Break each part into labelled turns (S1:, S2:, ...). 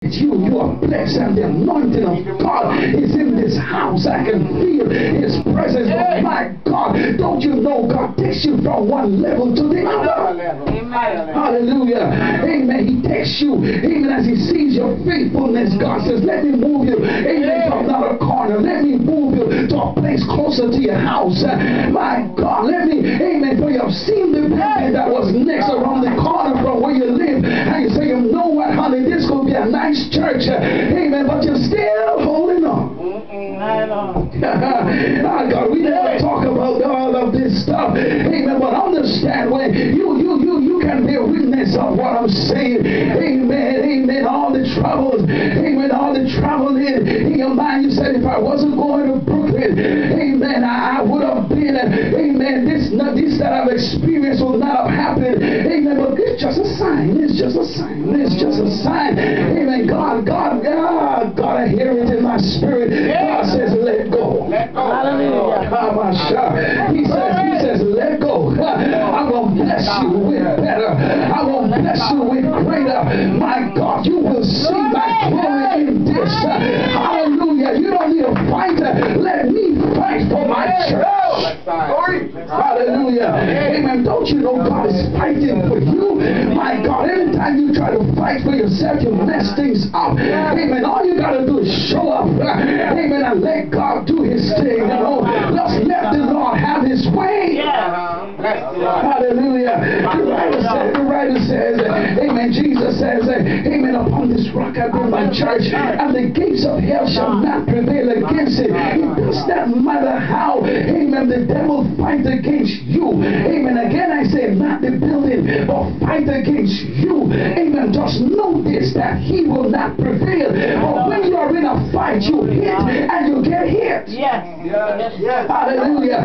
S1: You are blessed, and the anointing of God is in this house. I can feel His presence. Oh my God, don't you know God takes you from one level to the other? Amen. Hallelujah. Amen. He takes you, even as He sees your faithfulness. God says, let me move you, amen, to another corner. Let me move you to a place closer to your house. My God, let me, amen, for you have seen the building that was next around the corner from where you live, and you say, you know what, honey, this could be a nice church, amen, but you're still holding on. God, we never talk about all of this stuff, amen, but understand when you can be a witness of what I'm saying, amen, all the troubles, amen, all the trouble in your mind. You said, if I wasn't going to Brooklyn, amen, I would have been, amen, this that I've experienced would not have happened, amen, but it's just a sign, it's just a sign, amen. God, I hear it in my spirit. God says, let go. Hallelujah. He says, let go. I'm going to bless you with better. I'm going to bless you with greater. My God, you will see my glory in this. Hallelujah. You don't need a fighter. Let me fight for my church. Hallelujah. Amen. Don't you know God is fighting for you? My God, every time you try to fight for yourself, you mess things up. Amen. All you got to do is show up. Amen. And let God do His thing. You know, just let the Lord have His way. Hallelujah. The writer says, amen, Jesus says, amen, upon this rock I build my church, and the gates of hell shall not prevail against it. It does not matter how, amen, the devil fight against you. Amen. Again I say, not the building, but fight against you. Amen. Just know this, that he will not prevail. But when you are in a fight, you hit and you get hit. Yes. Hallelujah.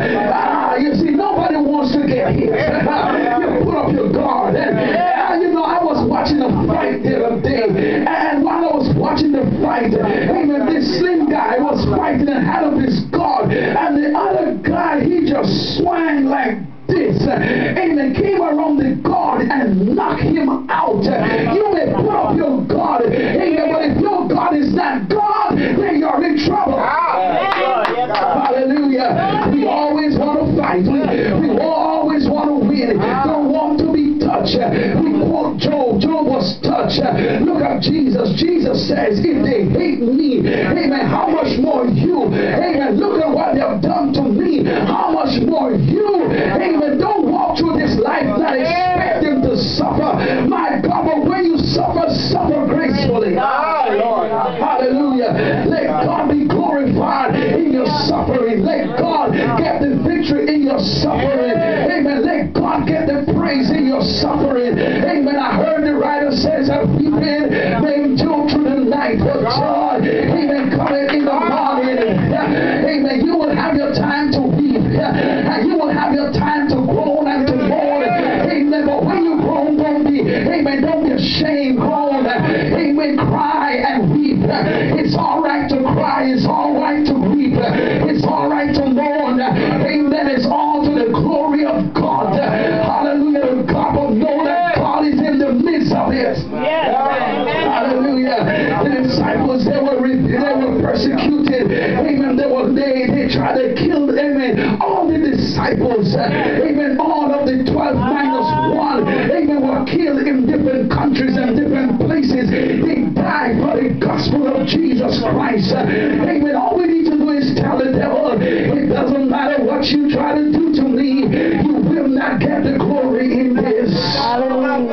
S1: You see, nobody wants to get hit. You put up your guard. And you know, I was watching a fight the other day, and while I was watching the fight, amen, this slim guy was fighting and had up his guard, and the other guy, he just swung like this, amen, came around the guard and knocked him out. You may put up your guard, amen, but if your God is not God, then you're in trouble. Hallelujah. We always want to fight. We always want to win. Don't want to be touched. We quote Job. Job was touched. Look at Jesus. Jesus says, if they hate me, amen, how much more you? Amen. Look at what they have done to me. How much more you? Amen. Don't walk through this life not expecting to suffer. My God, but when you suffer, suffer gracefully. Hallelujah. Let God be glorified in your suffering. Let God get the victory in your suffering. Amen. Let God get the praise in your suffering. Amen. I heard the writer says that weeping may endure through the night, but joy, amen, coming in the morning. Amen. You will have your time to weep, and you will have your time to groan and to mourn. Amen. But when you groan, don't be ashamed. Groan. Amen. Cry and weep. It's all right to cry. It's all right to weep. It's all right to mourn. Amen. It's all to the glory of God. Hallelujah. God will know that God is in the midst of it. Hallelujah. The disciples, they were persecuted. Amen. They tried to kill, amen, all the disciples. Amen. All of the 12 minus 1, amen, were killed in different countries and different places. They died for the gospel of Jesus Christ. Amen. All we need to do is tell the devil, it doesn't matter what you try to do to me, you will not get the glory in this. Amen.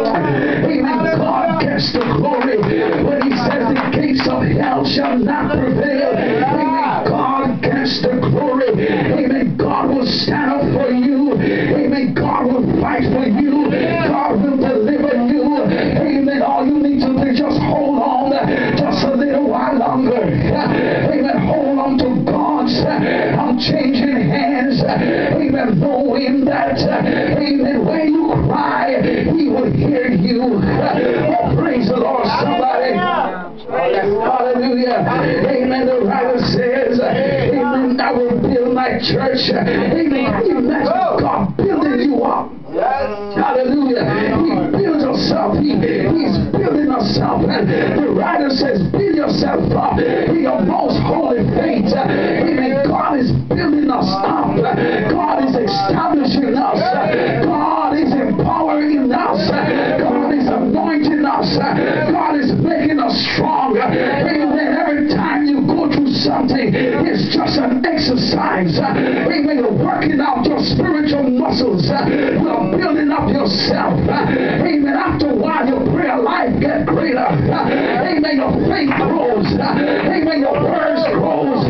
S1: God gets the glory when He says the gates of hell shall not prevail. Amen. God gets the glory. Amen. God will stand up for you. Amen. God will fight for you. God will deliver you. Amen. All you need to do is just hold on just a little while longer. Amen. Hold on to God's unchanging hands. Amen. Knowing that, amen, when you cry, He will hear you. Oh, praise the Lord, somebody. Hallelujah. Amen. The writer says, amen, I will build my church. Amen. Imagine God building you up. Hallelujah. He builds us up. He's building us up. And the writer Word says, build yourself up in your most holy faith. Amen. God is building us up. God is establishing us. God is empowering us. God is anointing us. God is making us strong. Amen. Every time you go through something, it's just an exercise. Amen. You're working out your spiritual muscles. You're building up yourself. Amen. After a while, your prayer life gets greater. Amen. Your faith grows. Amen. Your words grows.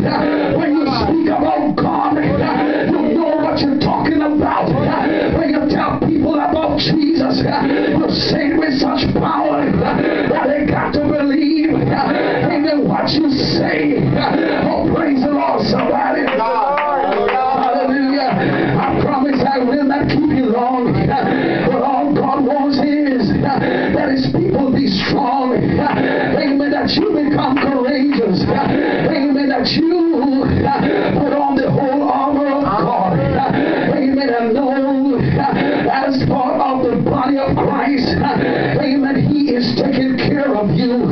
S1: When you speak about God, you know what you're talking about. When you tell people about Jesus, you say it with such power that they got to believe. Amen. What you say. Oh, praise the Lord, somebody. Hallelujah. I promise I will not keep you long. But all God wants is that His people be strong. Amen. That you become courageous. Amen. That you put on the whole armor of God. Amen. And know as part of the body of Christ, amen, He is taking care of you.